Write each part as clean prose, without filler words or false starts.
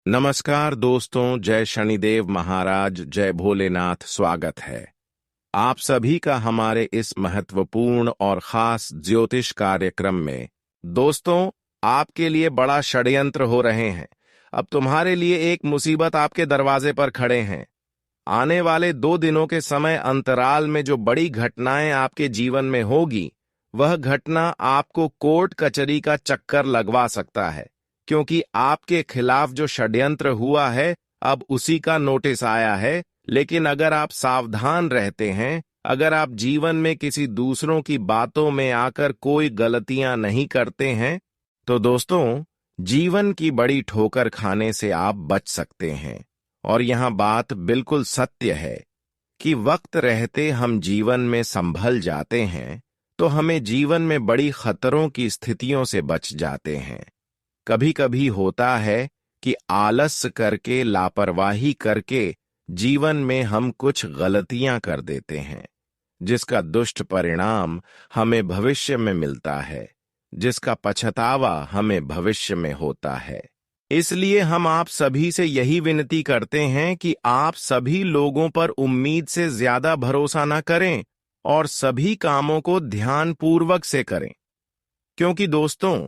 नमस्कार दोस्तों, जय शनिदेव महाराज, जय भोलेनाथ। स्वागत है आप सभी का हमारे इस महत्वपूर्ण और खास ज्योतिष कार्यक्रम में। दोस्तों, आपके लिए बड़ा षड्यंत्र हो रहे हैं। अब तुम्हारे लिए एक मुसीबत आपके दरवाजे पर खड़े हैं। आने वाले 2 दिनों के समय अंतराल में जो बड़ी घटनाएं आपके जीवन में होगी, वह घटना आपको कोर्ट कचहरी का चक्कर लगवा सकता है, क्योंकि आपके खिलाफ जो षड्यंत्र हुआ है अब उसी का नोटिस आया है। लेकिन अगर आप सावधान रहते हैं, अगर आप जीवन में किसी दूसरों की बातों में आकर कोई गलतियां नहीं करते हैं, तो दोस्तों, जीवन की बड़ी ठोकर खाने से आप बच सकते हैं। और यहां बात बिल्कुल सत्य है कि वक्त रहते हम जीवन में संभल जाते हैं तो हमें जीवन में बड़ी खतरों की स्थितियों से बच जाते हैं। कभी कभी होता है कि आलस्य करके, लापरवाही करके जीवन में हम कुछ गलतियां कर देते हैं, जिसका दुष्ट परिणाम हमें भविष्य में मिलता है, जिसका पछतावा हमें भविष्य में होता है। इसलिए हम आप सभी से यही विनती करते हैं कि आप सभी लोगों पर उम्मीद से ज्यादा भरोसा न करें और सभी कामों को ध्यानपूर्वक से करें, क्योंकि दोस्तों,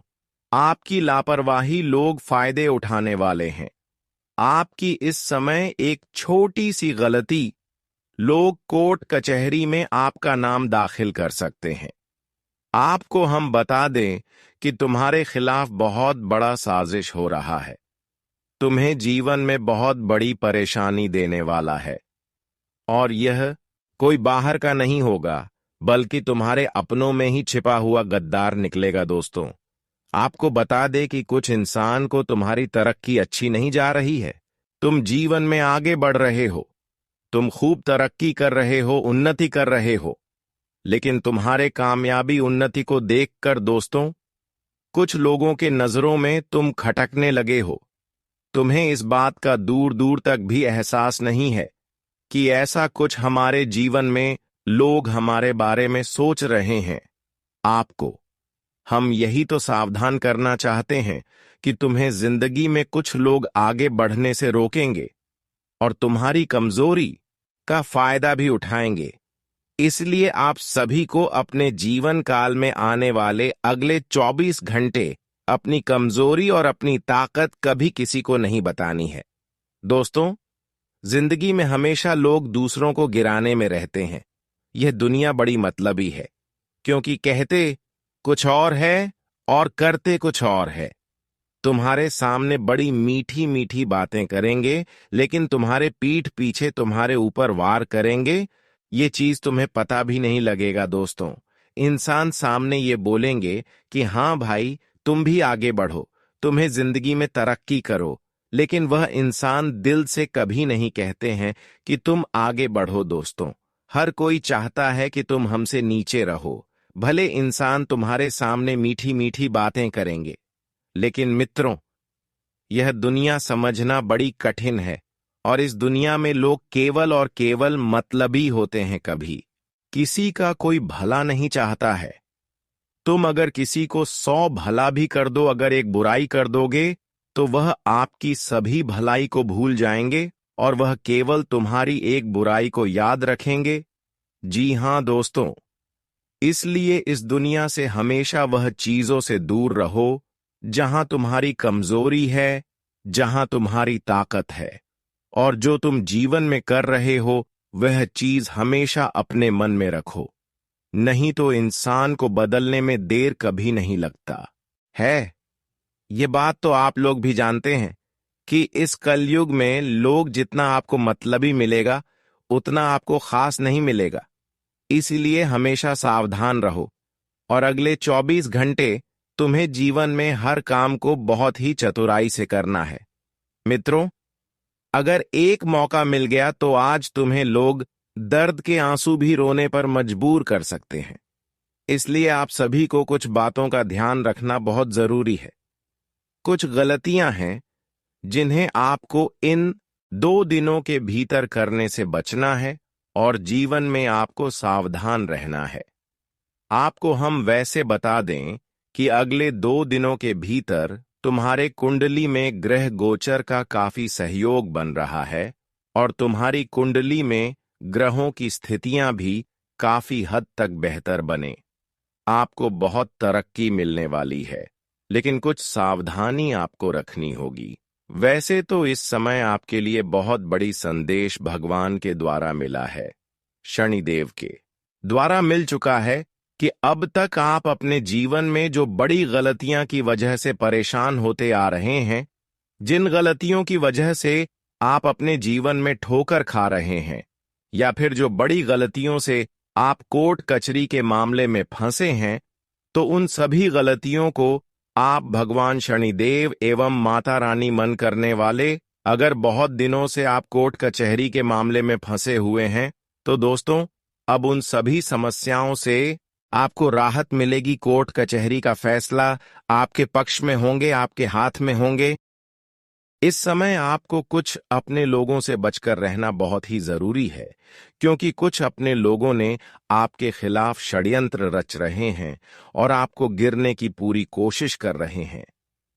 आपकी लापरवाही लोग फायदे उठाने वाले हैं। आपकी इस समय एक छोटी सी गलती लोग कोर्ट कचहरी में आपका नाम दाखिल कर सकते हैं। आपको हम बता दें कि तुम्हारे खिलाफ बहुत बड़ा साजिश हो रहा है। तुम्हें जीवन में बहुत बड़ी परेशानी देने वाला है, और यह कोई बाहर का नहीं होगा, बल्कि तुम्हारे अपनों में ही छिपा हुआ गद्दार निकलेगा। दोस्तों, आपको बता दे कि कुछ इंसान को तुम्हारी तरक्की अच्छी नहीं जा रही है। तुम जीवन में आगे बढ़ रहे हो, तुम खूब तरक्की कर रहे हो, उन्नति कर रहे हो, लेकिन तुम्हारे कामयाबी उन्नति को देखकर दोस्तों, कुछ लोगों के नजरों में तुम खटकने लगे हो। तुम्हें इस बात का दूर दूर तक भी एहसास नहीं है कि ऐसा कुछ हमारे जीवन में लोग हमारे बारे में सोच रहे हैं। आपको हम यही तो सावधान करना चाहते हैं कि तुम्हें जिंदगी में कुछ लोग आगे बढ़ने से रोकेंगे और तुम्हारी कमजोरी का फायदा भी उठाएंगे। इसलिए आप सभी को अपने जीवन काल में आने वाले अगले 24 घंटे अपनी कमजोरी और अपनी ताकत कभी किसी को नहीं बतानी है। दोस्तों, जिंदगी में हमेशा लोग दूसरों को गिराने में रहते हैं। यह दुनिया बड़ी मतलबी है, क्योंकि कहते कुछ और है और करते कुछ और है। तुम्हारे सामने बड़ी मीठी मीठी बातें करेंगे, लेकिन तुम्हारे पीठ पीछे तुम्हारे ऊपर वार करेंगे। ये चीज तुम्हें पता भी नहीं लगेगा। दोस्तों, इंसान सामने ये बोलेंगे कि हाँ भाई, तुम भी आगे बढ़ो, तुम्हें जिंदगी में तरक्की करो, लेकिन वह इंसान दिल से कभी नहीं कहते हैं कि तुम आगे बढ़ो। दोस्तों, हर कोई चाहता है कि तुम हमसे नीचे रहो। भले इंसान तुम्हारे सामने मीठी मीठी बातें करेंगे, लेकिन मित्रों, यह दुनिया समझना बड़ी कठिन है, और इस दुनिया में लोग केवल और केवल मतलबी होते हैं। कभी किसी का कोई भला नहीं चाहता है। तुम अगर किसी को 100 भला भी कर दो, अगर एक बुराई कर दोगे, तो वह आपकी सभी भलाई को भूल जाएंगे और वह केवल तुम्हारी एक बुराई को याद रखेंगे। जी हां दोस्तों, इसलिए इस दुनिया से हमेशा वह चीजों से दूर रहो जहां तुम्हारी कमजोरी है, जहां तुम्हारी ताकत है, और जो तुम जीवन में कर रहे हो वह चीज हमेशा अपने मन में रखो। नहीं तो इंसान को बदलने में देर कभी नहीं लगता है। ये बात तो आप लोग भी जानते हैं कि इस कलयुग में लोग जितना आपको मतलबी मिलेगा, उतना आपको खास नहीं मिलेगा। इसीलिए हमेशा सावधान रहो, और अगले 24 घंटे तुम्हें जीवन में हर काम को बहुत ही चतुराई से करना है। मित्रों, अगर एक मौका मिल गया तो आज तुम्हें लोग दर्द के आंसू भी रोने पर मजबूर कर सकते हैं। इसलिए आप सभी को कुछ बातों का ध्यान रखना बहुत जरूरी है। कुछ गलतियां हैं जिन्हें आपको इन 2 दिनों के भीतर करने से बचना है, और जीवन में आपको सावधान रहना है। आपको हम वैसे बता दें कि अगले 2 दिनों के भीतर तुम्हारे कुंडली में ग्रह गोचर का काफी सहयोग बन रहा है और तुम्हारी कुंडली में ग्रहों की स्थितियां भी काफी हद तक बेहतर बने। आपको बहुत तरक्की मिलने वाली है, लेकिन कुछ सावधानी आपको रखनी होगी। वैसे तो इस समय आपके लिए बहुत बड़ी संदेश भगवान के द्वारा मिला है, शनिदेव के द्वारा मिल चुका है कि अब तक आप अपने जीवन में जो बड़ी गलतियां की वजह से परेशान होते आ रहे हैं, जिन गलतियों की वजह से आप अपने जीवन में ठोकर खा रहे हैं, या फिर जो बड़ी गलतियों से आप कोर्ट कचहरी के मामले में फंसे हैं, तो उन सभी गलतियों को आप भगवान शनिदेव एवं माता रानी मन करने वाले, अगर बहुत दिनों से आप कोर्ट कचहरी के मामले में फंसे हुए हैं, तो दोस्तों अब उन सभी समस्याओं से आपको राहत मिलेगी। कोर्ट कचहरी का फैसला आपके पक्ष में होंगे, आपके हाथ में होंगे। इस समय आपको कुछ अपने लोगों से बचकर रहना बहुत ही जरूरी है, क्योंकि कुछ अपने लोगों ने आपके खिलाफ षड्यंत्र रच रहे हैं और आपको गिरने की पूरी कोशिश कर रहे हैं।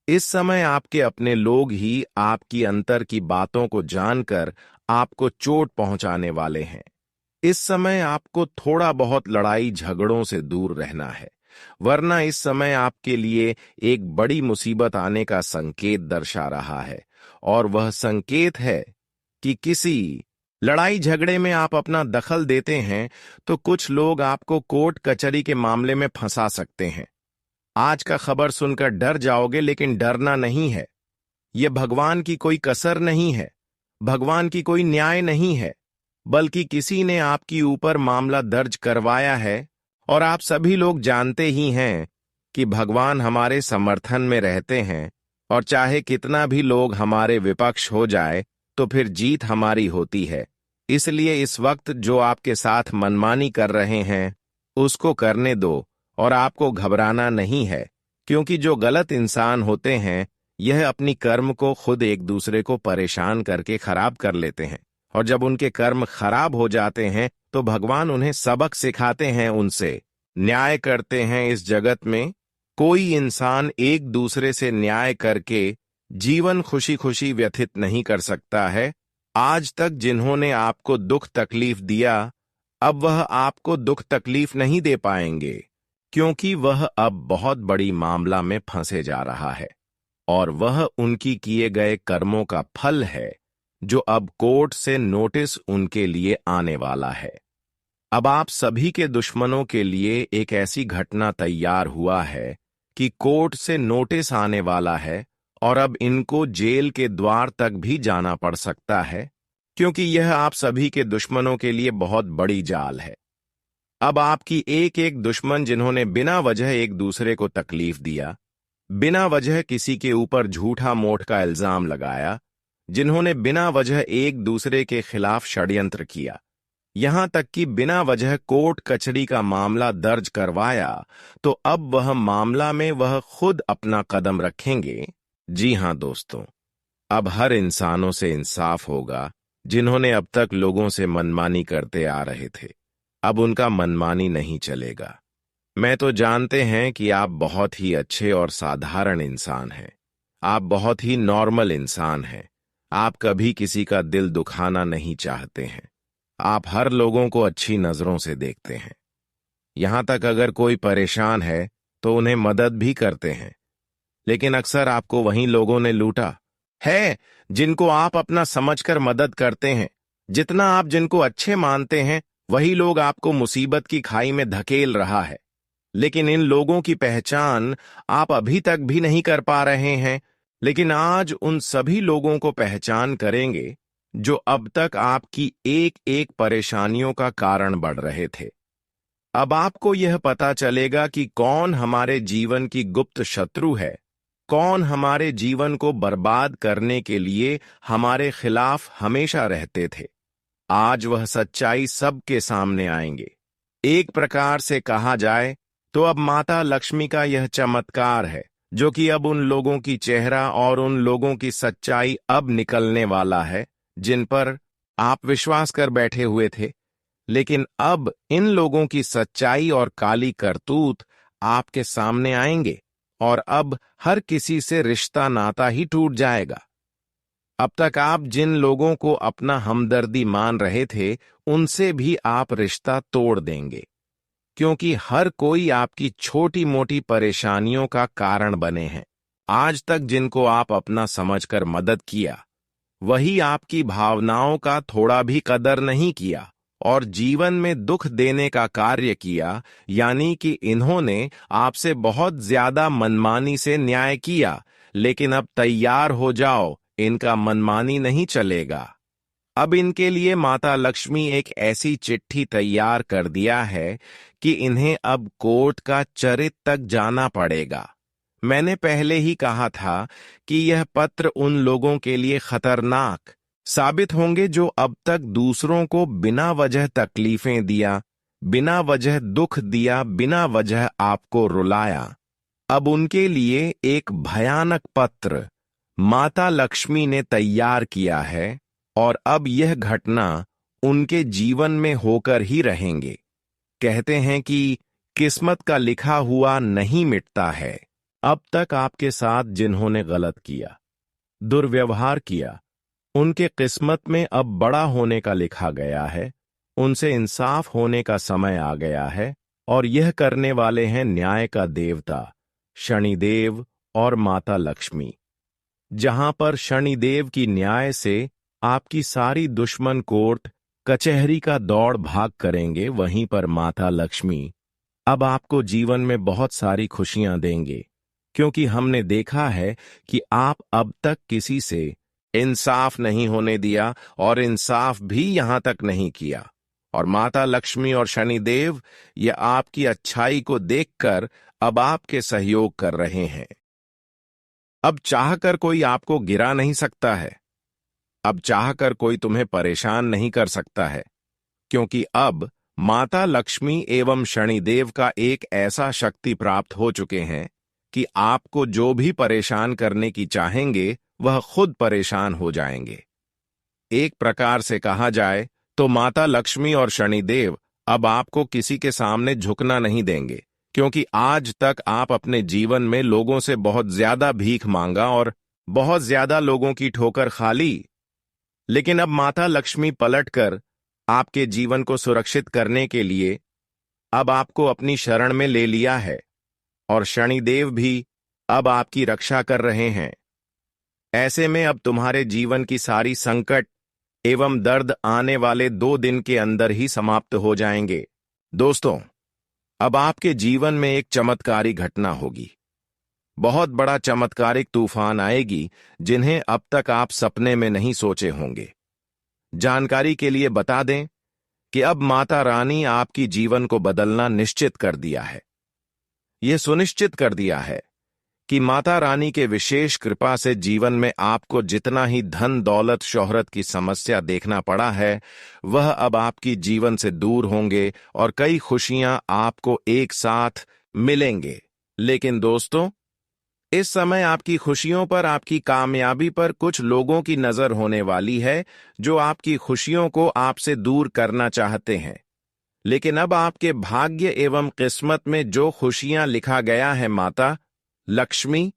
इस समय आपके अपने लोग ही आपकी अंतर की बातों को जानकर आपको चोट पहुंचाने वाले हैं। इस समय आपको थोड़ा बहुत लड़ाई झगड़ों से दूर रहना है, वरना इस समय आपके लिए एक बड़ी मुसीबत आने का संकेत दर्शा रहा है, और वह संकेत है कि किसी लड़ाई झगड़े में आप अपना दखल देते हैं तो कुछ लोग आपको कोर्ट कचहरी के मामले में फंसा सकते हैं। आज का खबर सुनकर डर जाओगे, लेकिन डरना नहीं है। यह भगवान की कोई कसर नहीं है, भगवान की कोई न्याय नहीं है, बल्कि किसी ने आपकी ऊपर मामला दर्ज करवाया है। और आप सभी लोग जानते ही हैं कि भगवान हमारे समर्थन में रहते हैं, और चाहे कितना भी लोग हमारे विपक्ष हो जाए तो फिर जीत हमारी होती है। इसलिए इस वक्त जो आपके साथ मनमानी कर रहे हैं उसको करने दो, और आपको घबराना नहीं है, क्योंकि जो गलत इंसान होते हैं यह अपनी कर्म को खुद एक दूसरे को परेशान करके खराब कर लेते हैं, और जब उनके कर्म खराब हो जाते हैं तो भगवान उन्हें सबक सिखाते हैं, उनसे न्याय करते हैं। इस जगत में कोई इंसान एक दूसरे से न्याय करके जीवन खुशी खुशी व्यतीत नहीं कर सकता है। आज तक जिन्होंने आपको दुख तकलीफ दिया, अब वह आपको दुख तकलीफ नहीं दे पाएंगे, क्योंकि वह अब बहुत बड़ी मामला में फंसे जा रहा है, और वह उनकी किए गए कर्मों का फल है, जो अब कोर्ट से नोटिस उनके लिए आने वाला है। अब आप सभी के दुश्मनों के लिए एक ऐसी घटना तैयार हुआ है कि कोर्ट से नोटिस आने वाला है, और अब इनको जेल के द्वार तक भी जाना पड़ सकता है, क्योंकि यह आप सभी के दुश्मनों के लिए बहुत बड़ी जाल है। अब आपकी एक एक दुश्मन जिन्होंने बिना वजह एक दूसरे को तकलीफ दिया, बिना वजह किसी के ऊपर झूठा मोट का इल्जाम लगाया, जिन्होंने बिना वजह एक दूसरे के खिलाफ षड्यंत्र किया, यहां तक कि बिना वजह कोर्ट कचहरी का मामला दर्ज करवाया, तो अब वह मामला में वह खुद अपना कदम रखेंगे। जी हां दोस्तों, अब हर इंसानों से इंसाफ होगा। जिन्होंने अब तक लोगों से मनमानी करते आ रहे थे, अब उनका मनमानी नहीं चलेगा। मैं तो जानते हैं कि आप बहुत ही अच्छे और साधारण इंसान हैं, आप बहुत ही नॉर्मल इंसान हैं। आप कभी किसी का दिल दुखाना नहीं चाहते हैं, आप हर लोगों को अच्छी नजरों से देखते हैं। यहां तक अगर कोई परेशान है तो उन्हें मदद भी करते हैं, लेकिन अक्सर आपको वहीं लोगों ने लूटा है जिनको आप अपना समझकर मदद करते हैं। जितना आप जिनको अच्छे मानते हैं, वही लोग आपको मुसीबत की खाई में धकेल रहा है। लेकिन इन लोगों की पहचान आप अभी तक भी नहीं कर पा रहे हैं, लेकिन आज उन सभी लोगों को पहचान करेंगे जो अब तक आपकी एक एक परेशानियों का कारण बढ़ रहे थे। अब आपको यह पता चलेगा कि कौन हमारे जीवन की गुप्त शत्रु है, कौन हमारे जीवन को बर्बाद करने के लिए हमारे खिलाफ हमेशा रहते थे। आज वह सच्चाई सबके सामने आएंगे। एक प्रकार से कहा जाए तो अब माता लक्ष्मी का यह चमत्कार है, जो कि अब उन लोगों की चेहरा और उन लोगों की सच्चाई अब निकलने वाला है जिन पर आप विश्वास कर बैठे हुए थे। लेकिन अब इन लोगों की सच्चाई और काली करतूत आपके सामने आएंगे, और अब हर किसी से रिश्ता नाता ही टूट जाएगा। अब तक आप जिन लोगों को अपना हमदर्दी मान रहे थे, उनसे भी आप रिश्ता तोड़ देंगे, क्योंकि हर कोई आपकी छोटी मोटी परेशानियों का कारण बने हैं। आज तक जिनको आप अपना समझकर मदद किया, वही आपकी भावनाओं का थोड़ा भी कदर नहीं किया और जीवन में दुख देने का कार्य किया, यानी कि इन्होंने आपसे बहुत ज्यादा मनमानी से न्याय किया। लेकिन अब तैयार हो जाओ, इनका मनमानी नहीं चलेगा। अब इनके लिए माता लक्ष्मी एक ऐसी चिट्ठी तैयार कर दिया है कि इन्हें अब कोर्ट का चरित तक जाना पड़ेगा। मैंने पहले ही कहा था कि यह पत्र उन लोगों के लिए खतरनाक साबित होंगे जो अब तक दूसरों को बिना वजह तकलीफें दिया, बिना वजह दुख दिया, बिना वजह आपको रुलाया। अब उनके लिए एक भयानक पत्र माता लक्ष्मी ने तैयार किया है और अब यह घटना उनके जीवन में होकर ही रहेंगे। कहते हैं कि किस्मत का लिखा हुआ नहीं मिटता है। अब तक आपके साथ जिन्होंने गलत किया, दुर्व्यवहार किया, उनके किस्मत में अब बड़ा होने का लिखा गया है। उनसे इंसाफ होने का समय आ गया है और यह करने वाले हैं न्याय का देवता शनिदेव और माता लक्ष्मी। जहां पर शनिदेव की न्याय से आपकी सारी दुश्मन कोर्ट कचहरी का दौड़ भाग करेंगे, वहीं पर माता लक्ष्मी अब आपको जीवन में बहुत सारी खुशियां देंगे, क्योंकि हमने देखा है कि आप अब तक किसी से इंसाफ नहीं होने दिया और इंसाफ भी यहां तक नहीं किया। और माता लक्ष्मी और शनिदेव ये आपकी अच्छाई को देखकर अब आपके सहयोग कर रहे हैं। अब चाहकर कोई आपको गिरा नहीं सकता है। अब चाहकर कोई तुम्हें परेशान नहीं कर सकता है, क्योंकि अब माता लक्ष्मी एवं शनिदेव का एक ऐसा शक्ति प्राप्त हो चुके हैं कि आपको जो भी परेशान करने की चाहेंगे, वह खुद परेशान हो जाएंगे। एक प्रकार से कहा जाए तो माता लक्ष्मी और शनिदेव अब आपको किसी के सामने झुकना नहीं देंगे, क्योंकि आज तक आप अपने जीवन में लोगों से बहुत ज्यादा भीख मांगा और बहुत ज्यादा लोगों की ठोकर खा ली। लेकिन अब माता लक्ष्मी पलटकर आपके जीवन को सुरक्षित करने के लिए अब आपको अपनी शरण में ले लिया है और शनिदेव भी अब आपकी रक्षा कर रहे हैं। ऐसे में अब तुम्हारे जीवन की सारी संकट एवं दर्द आने वाले 2 दिन के अंदर ही समाप्त हो जाएंगे। दोस्तों, अब आपके जीवन में एक चमत्कारी घटना होगी। बहुत बड़ा चमत्कारिक तूफान आएगी, जिन्हें अब तक आप सपने में नहीं सोचे होंगे। जानकारी के लिए बता दें कि अब माता रानी आपकी जीवन को बदलना निश्चित कर दिया है। यह सुनिश्चित कर दिया है कि माता रानी के विशेष कृपा से जीवन में आपको जितना ही धन दौलत शोहरत की समस्या देखना पड़ा है, वह अब आपकी जीवन से दूर होंगे और कई खुशियां आपको एक साथ मिलेंगे। लेकिन दोस्तों, इस समय आपकी खुशियों पर, आपकी कामयाबी पर कुछ लोगों की नजर होने वाली है, जो आपकी खुशियों को आपसे दूर करना चाहते हैं। लेकिन अब आपके भाग्य एवं किस्मत में जो खुशियां लिखा गया है, माता लक्ष्मी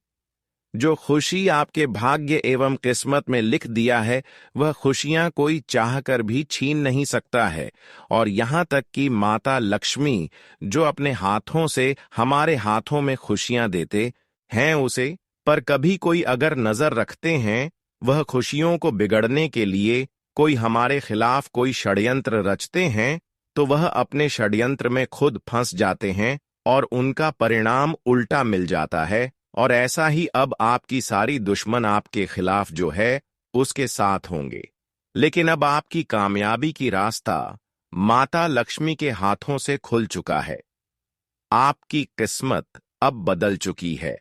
जो खुशी आपके भाग्य एवं किस्मत में लिख दिया है, वह खुशियां कोई चाहकर भी छीन नहीं सकता है। और यहां तक कि माता लक्ष्मी जो अपने हाथों से हमारे हाथों में खुशियां देते हैं उसे, पर कभी कोई अगर नजर रखते हैं, वह खुशियों को बिगड़ने के लिए कोई हमारे खिलाफ कोई षड्यंत्र रचते हैं, तो वह अपने षड्यंत्र में खुद फंस जाते हैं और उनका परिणाम उल्टा मिल जाता है। और ऐसा ही अब आपकी सारी दुश्मन आपके खिलाफ जो है, उसके साथ होंगे। लेकिन अब आपकी कामयाबी की रास्ता माता लक्ष्मी के हाथों से खुल चुका है। आपकी किस्मत अब बदल चुकी है।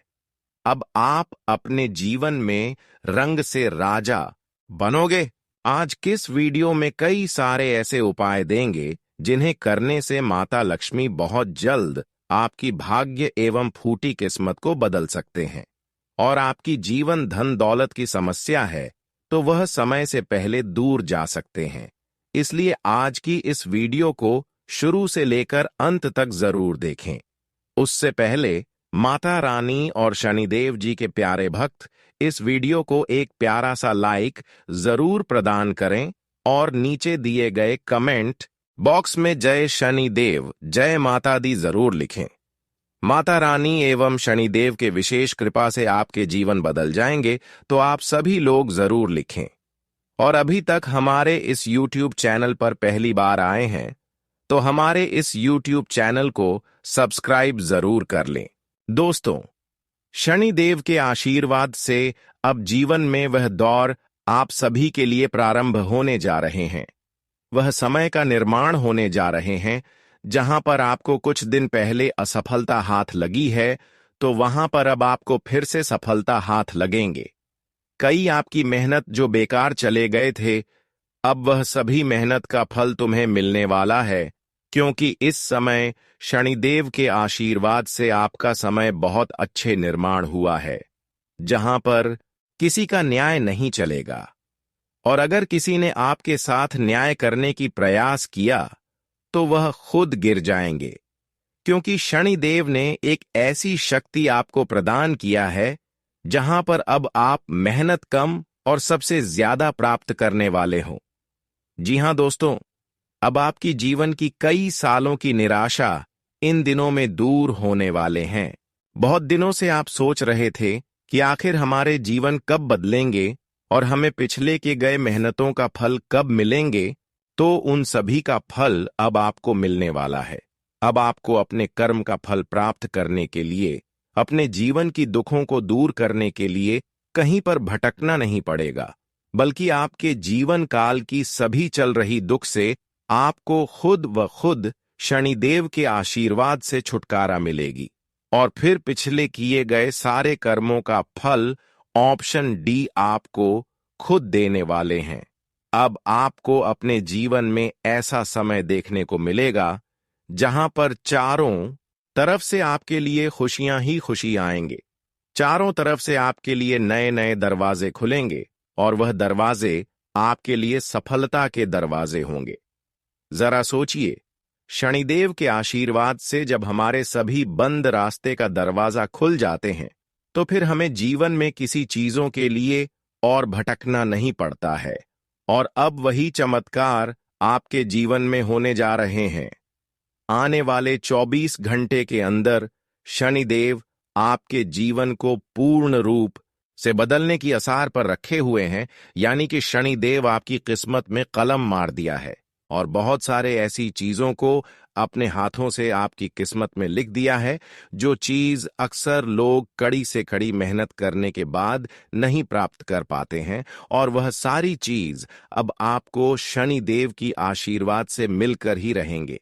अब आप अपने जीवन में रंग से राजा बनोगे। आज किस वीडियो में कई सारे ऐसे उपाय देंगे, जिन्हें करने से माता लक्ष्मी बहुत जल्द आपकी भाग्य एवं फूटी किस्मत को बदल सकते हैं। और आपकी जीवन धन दौलत की समस्या है, तो वह समय से पहले दूर जा सकते हैं। इसलिए आज की इस वीडियो को शुरू से लेकर अंत तक जरूर देखें। उससे पहले माता रानी और शनिदेव जी के प्यारे भक्त इस वीडियो को एक प्यारा सा लाइक जरूर प्रदान करें और नीचे दिए गए कमेंट बॉक्स में जय शनिदेव जय माता दी जरूर लिखें। माता रानी एवं शनिदेव के विशेष कृपा से आपके जीवन बदल जाएंगे, तो आप सभी लोग जरूर लिखें। और अभी तक हमारे इस YouTube चैनल पर पहली बार आए हैं तो हमारे इस YouTube चैनल को सब्सक्राइब जरूर कर लें। दोस्तों, शनिदेव के आशीर्वाद से अब जीवन में वह दौर आप सभी के लिए प्रारंभ होने जा रहे हैं। वह समय का निर्माण होने जा रहे हैं जहां पर आपको कुछ दिन पहले असफलता हाथ लगी है, तो वहां पर अब आपको फिर से सफलता हाथ लगेंगे। कई आपकी मेहनत जो बेकार चले गए थे, अब वह सभी मेहनत का फल तुम्हें मिलने वाला है, क्योंकि इस समय शनिदेव के आशीर्वाद से आपका समय बहुत अच्छे निर्माण हुआ है, जहां पर किसी का न्याय नहीं चलेगा। और अगर किसी ने आपके साथ न्याय करने की प्रयास किया तो वह खुद गिर जाएंगे, क्योंकि शनिदेव ने एक ऐसी शक्ति आपको प्रदान किया है जहां पर अब आप मेहनत कम और सबसे ज्यादा प्राप्त करने वाले हो। जी हां दोस्तों, अब आपकी जीवन की कई सालों की निराशा इन दिनों में दूर होने वाले हैं। बहुत दिनों से आप सोच रहे थे कि आखिर हमारे जीवन कब बदलेंगे और हमें पिछले के गए मेहनतों का फल कब मिलेंगे, तो उन सभी का फल अब आपको मिलने वाला है। अब आपको अपने कर्म का फल प्राप्त करने के लिए, अपने जीवन की दुखों को दूर करने के लिए कहीं पर भटकना नहीं पड़ेगा, बल्कि आपके जीवन काल की सभी चल रही दुख से आपको खुद व खुद शनिदेव के आशीर्वाद से छुटकारा मिलेगी। और फिर पिछले किए गए सारे कर्मों का फल ऑप्शन डी आपको खुद देने वाले हैं। अब आपको अपने जीवन में ऐसा समय देखने को मिलेगा जहां पर चारों तरफ से आपके लिए खुशियां ही खुशी आएंगे। चारों तरफ से आपके लिए नए नए दरवाजे खुलेंगे और वह दरवाजे आपके लिए सफलता के दरवाजे होंगे। जरा सोचिए, शनिदेव के आशीर्वाद से जब हमारे सभी बंद रास्ते का दरवाजा खुल जाते हैं, तो फिर हमें जीवन में किसी चीजों के लिए और भटकना नहीं पड़ता है। और अब वही चमत्कार आपके जीवन में होने जा रहे हैं। आने वाले 24 घंटे के अंदर शनिदेव आपके जीवन को पूर्ण रूप से बदलने की आसार पर रखे हुए हैं, यानी कि शनिदेव आपकी किस्मत में कलम मार दिया है और बहुत सारे ऐसी चीजों को अपने हाथों से आपकी किस्मत में लिख दिया है, जो चीज अक्सर लोग कड़ी से कड़ी मेहनत करने के बाद नहीं प्राप्त कर पाते हैं, और वह सारी चीज अब आपको शनिदेव की आशीर्वाद से मिलकर ही रहेंगे।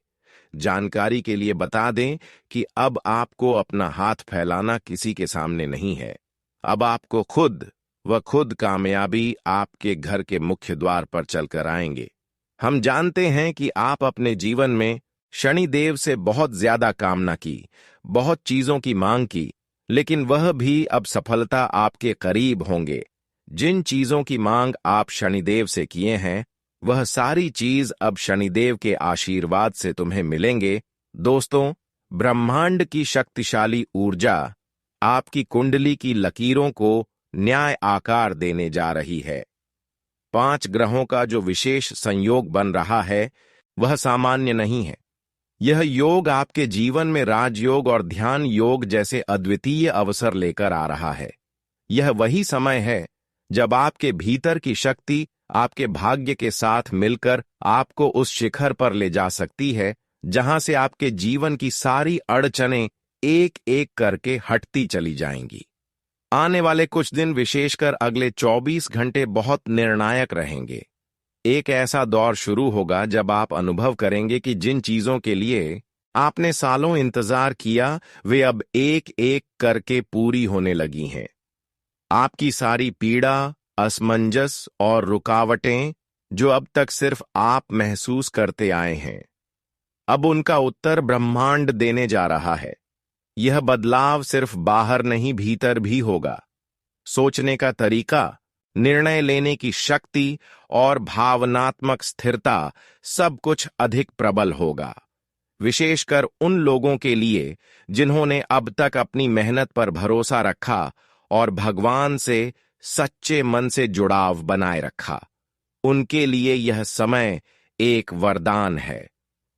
जानकारी के लिए बता दें कि अब आपको अपना हाथ फैलाना किसी के सामने नहीं है। अब आपको खुद कामयाबी आपके घर के मुख्य द्वार पर चलकर आएंगे। हम जानते हैं कि आप अपने जीवन में शनिदेव से बहुत ज्यादा कामना की, बहुत चीजों की मांग की, लेकिन वह भी अब सफलता आपके करीब होंगे। जिन चीजों की मांग आप शनिदेव से किए हैं, वह सारी चीज अब शनिदेव के आशीर्वाद से तुम्हें मिलेंगे। दोस्तों, ब्रह्मांड की शक्तिशाली ऊर्जा आपकी कुंडली की लकीरों को न्याय आकार देने जा रही है। 5 ग्रहों का जो विशेष संयोग बन रहा है, वह सामान्य नहीं है। यह योग आपके जीवन में राजयोग और ध्यान योग जैसे अद्वितीय अवसर लेकर आ रहा है। यह वही समय है जब आपके भीतर की शक्ति आपके भाग्य के साथ मिलकर आपको उस शिखर पर ले जा सकती है, जहां से आपके जीवन की सारी अड़चनें एक एक करके हटती चली जाएंगी। आने वाले कुछ दिन, विशेषकर अगले 24 घंटे, बहुत निर्णायक रहेंगे। एक ऐसा दौर शुरू होगा जब आप अनुभव करेंगे कि जिन चीजों के लिए आपने सालों इंतजार किया, वे अब एक एक करके पूरी होने लगी हैं। आपकी सारी पीड़ा, असमंजस और रुकावटें जो अब तक सिर्फ आप महसूस करते आए हैं, अब उनका उत्तर ब्रह्मांड देने जा रहा है। यह बदलाव सिर्फ बाहर नहीं, भीतर भी होगा। सोचने का तरीका, निर्णय लेने की शक्ति और भावनात्मक स्थिरता, सब कुछ अधिक प्रबल होगा। विशेषकर उन लोगों के लिए जिन्होंने अब तक अपनी मेहनत पर भरोसा रखा और भगवान से सच्चे मन से जुड़ाव बनाए रखा। उनके लिए यह समय एक वरदान है।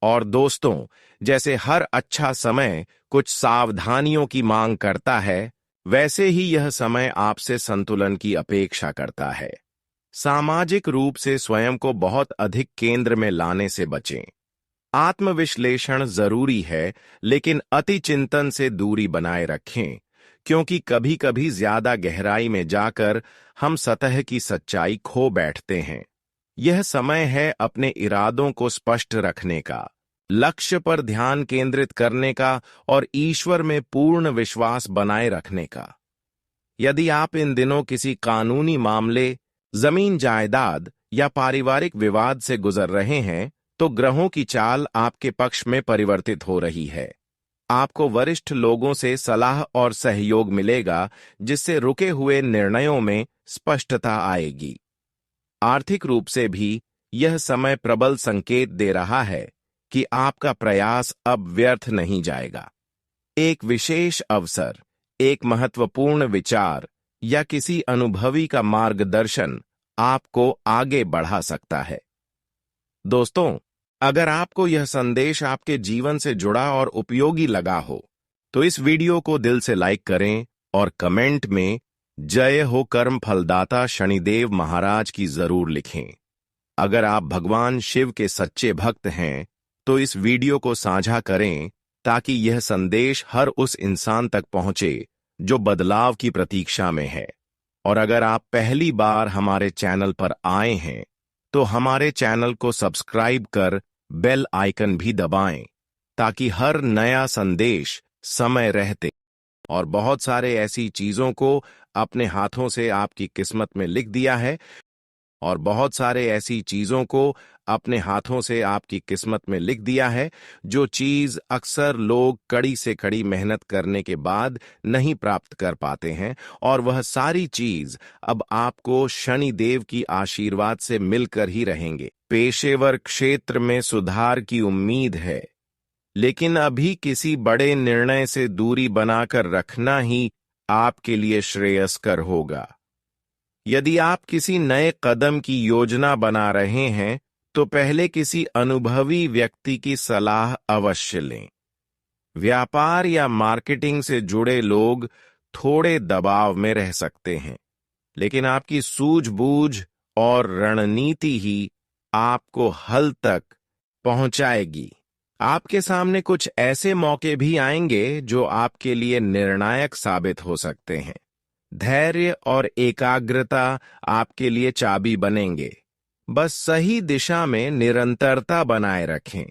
और दोस्तों, जैसे हर अच्छा समय कुछ सावधानियों की मांग करता है, वैसे ही यह समय आपसे संतुलन की अपेक्षा करता है। सामाजिक रूप से स्वयं को बहुत अधिक केंद्र में लाने से बचें। आत्मविश्लेषण जरूरी है, लेकिन अति चिंतन से दूरी बनाए रखें, क्योंकि कभी कभी ज्यादा गहराई में जाकर हम सतह की सच्चाई खो बैठते हैं। यह समय है अपने इरादों को स्पष्ट रखने का, लक्ष्य पर ध्यान केंद्रित करने का और ईश्वर में पूर्ण विश्वास बनाए रखने का। यदि आप इन दिनों किसी कानूनी मामले, जमीन जायदाद या पारिवारिक विवाद से गुजर रहे हैं, तो ग्रहों की चाल आपके पक्ष में परिवर्तित हो रही है। आपको वरिष्ठ लोगों से सलाह और सहयोग मिलेगा, जिससे रुके हुए निर्णयों में स्पष्टता आएगी। आर्थिक रूप से भी यह समय प्रबल संकेत दे रहा है कि आपका प्रयास अब व्यर्थ नहीं जाएगा। एक विशेष अवसर, एक महत्वपूर्ण विचार या किसी अनुभवी का मार्गदर्शन आपको आगे बढ़ा सकता है। दोस्तों, अगर आपको यह संदेश आपके जीवन से जुड़ा और उपयोगी लगा हो, तो इस वीडियो को दिल से लाइक करें और कमेंट में जय हो कर्म फलदाता शनिदेव महाराज की जरूर लिखें। अगर आप भगवान शिव के सच्चे भक्त हैं, तो इस वीडियो को साझा करें ताकि यह संदेश हर उस इंसान तक पहुंचे जो बदलाव की प्रतीक्षा में है। और अगर आप पहली बार हमारे चैनल पर आए हैं, तो हमारे चैनल को सब्सक्राइब कर बेल आइकन भी दबाएं, ताकि हर नया संदेश समय रहते और बहुत सारे ऐसी चीजों को अपने हाथों से आपकी किस्मत में लिख दिया है और बहुत सारे ऐसी चीजों को अपने हाथों से आपकी किस्मत में लिख दिया है, जो चीज अक्सर लोग कड़ी से कड़ी मेहनत करने के बाद नहीं प्राप्त कर पाते हैं, और वह सारी चीज अब आपको शनि देव की आशीर्वाद से मिलकर ही रहेंगे। पेशेवर क्षेत्र में सुधार की उम्मीद है, लेकिन अभी किसी बड़े निर्णय से दूरी बनाकर रखना ही आपके लिए श्रेयस्कर होगा। यदि आप किसी नए कदम की योजना बना रहे हैं, तो पहले किसी अनुभवी व्यक्ति की सलाह अवश्य लें। व्यापार या मार्केटिंग से जुड़े लोग थोड़े दबाव में रह सकते हैं, लेकिन आपकी सूझबूझ और रणनीति ही आपको हल तक पहुंचाएगी। आपके सामने कुछ ऐसे मौके भी आएंगे जो आपके लिए निर्णायक साबित हो सकते हैं। धैर्य और एकाग्रता आपके लिए चाबी बनेंगे। बस सही दिशा में निरंतरता बनाए रखें।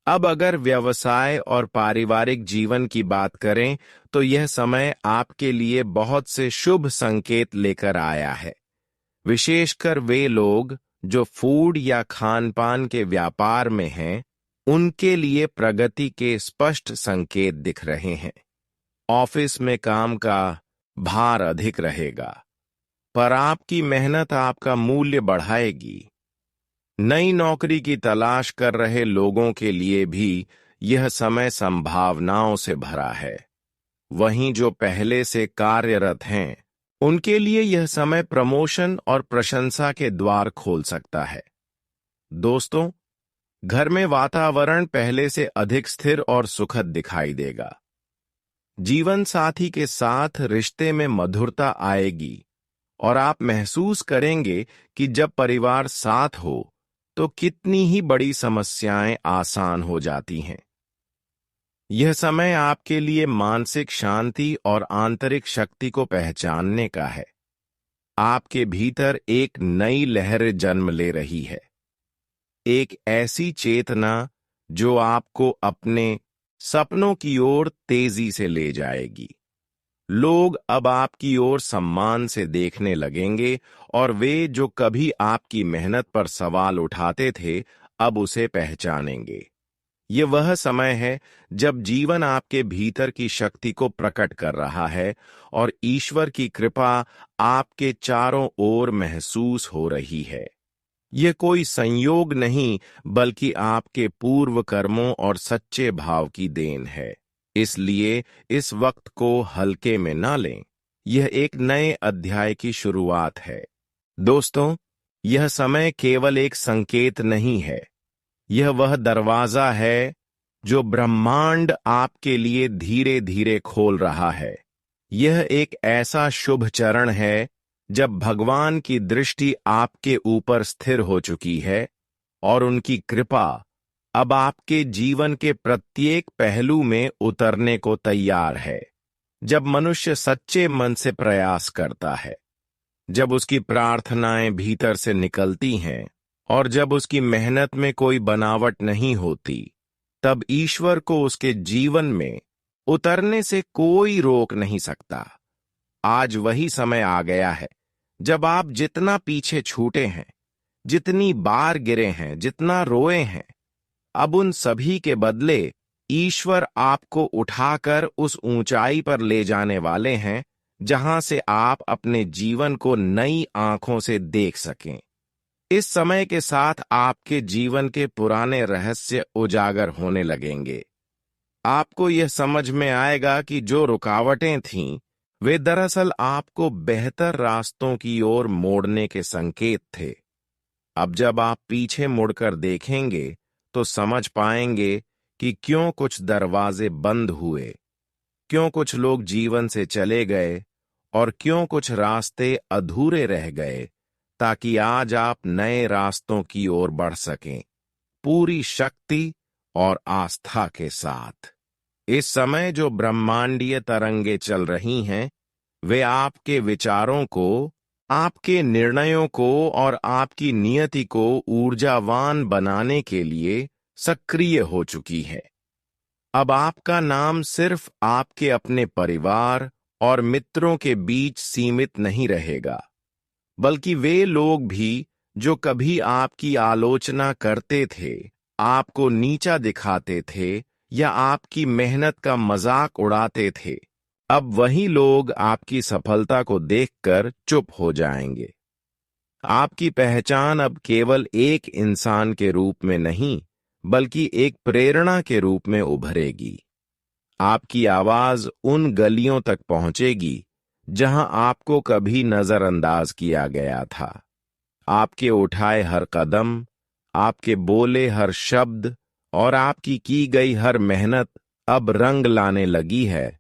अब अगर व्यवसाय और पारिवारिक जीवन की बात करें, तो यह समय आपके लिए बहुत से शुभ संकेत लेकर आया है। विशेषकर वे लोग जो फूड या खान-पान के व्यापार में हैं, उनके लिए प्रगति के स्पष्ट संकेत दिख रहे हैं। ऑफिस में काम का भार अधिक रहेगा, पर आपकी मेहनत आपका मूल्य बढ़ाएगी। नई नौकरी की तलाश कर रहे लोगों के लिए भी यह समय संभावनाओं से भरा है। वहीं जो पहले से कार्यरत हैं, उनके लिए यह समय प्रमोशन और प्रशंसा के द्वार खोल सकता है। दोस्तों, घर में वातावरण पहले से अधिक स्थिर और सुखद दिखाई देगा। जीवन साथी के साथ रिश्ते में मधुरता आएगी और आप महसूस करेंगे कि जब परिवार साथ हो तो कितनी ही बड़ी समस्याएं आसान हो जाती हैं। यह समय आपके लिए मानसिक शांति और आंतरिक शक्ति को पहचानने का है। आपके भीतर एक नई लहर जन्म ले रही है, एक ऐसी चेतना जो आपको अपने सपनों की ओर तेजी से ले जाएगी। लोग अब आपकी ओर सम्मान से देखने लगेंगे और वे जो कभी आपकी मेहनत पर सवाल उठाते थे, अब उसे पहचानेंगे। ये वह समय है जब जीवन आपके भीतर की शक्ति को प्रकट कर रहा है और ईश्वर की कृपा आपके चारों ओर महसूस हो रही है। यह कोई संयोग नहीं, बल्कि आपके पूर्व कर्मों और सच्चे भाव की देन है। इसलिए इस वक्त को हल्के में ना लें। यह एक नए अध्याय की शुरुआत है। दोस्तों, यह समय केवल एक संकेत नहीं है। यह वह दरवाजा है जो ब्रह्मांड आपके लिए धीरे धीरे खोल रहा है। यह एक ऐसा शुभ चरण है जब भगवान की दृष्टि आपके ऊपर स्थिर हो चुकी है और उनकी कृपा अब आपके जीवन के प्रत्येक पहलू में उतरने को तैयार है। जब मनुष्य सच्चे मन से प्रयास करता है, जब उसकी प्रार्थनाएं भीतर से निकलती हैं और जब उसकी मेहनत में कोई बनावट नहीं होती, तब ईश्वर को उसके जीवन में उतरने से कोई रोक नहीं सकता। आज वही समय आ गया है जब आप जितना पीछे छूटे हैं, जितनी बार गिरे हैं, जितना रोए हैं, अब उन सभी के बदले ईश्वर आपको उठाकर उस ऊंचाई पर ले जाने वाले हैं जहां से आप अपने जीवन को नई आंखों से देख सकें। इस समय के साथ आपके जीवन के पुराने रहस्य उजागर होने लगेंगे। आपको यह समझ में आएगा कि जो रुकावटें थीं, वे दरअसल आपको बेहतर रास्तों की ओर मोड़ने के संकेत थे। अब जब आप पीछे मुड़कर देखेंगे तो समझ पाएंगे कि क्यों कुछ दरवाजे बंद हुए, क्यों कुछ लोग जीवन से चले गए और क्यों कुछ रास्ते अधूरे रह गए, ताकि आज आप नए रास्तों की ओर बढ़ सकें, पूरी शक्ति और आस्था के साथ। इस समय जो ब्रह्मांडीय तरंगे चल रही हैं, वे आपके विचारों को, आपके निर्णयों को और आपकी नियति को ऊर्जावान बनाने के लिए सक्रिय हो चुकी है। अब आपका नाम सिर्फ आपके अपने परिवार और मित्रों के बीच सीमित नहीं रहेगा, बल्कि वे लोग भी जो कभी आपकी आलोचना करते थे, आपको नीचा दिखाते थे या आपकी मेहनत का मजाक उड़ाते थे, अब वही लोग आपकी सफलता को देखकर चुप हो जाएंगे। आपकी पहचान अब केवल एक इंसान के रूप में नहीं, बल्कि एक प्रेरणा के रूप में उभरेगी। आपकी आवाज उन गलियों तक पहुंचेगी जहां आपको कभी नजरअंदाज किया गया था। आपके उठाए हर कदम, आपके बोले हर शब्द और आपकी की गई हर मेहनत अब रंग लाने लगी है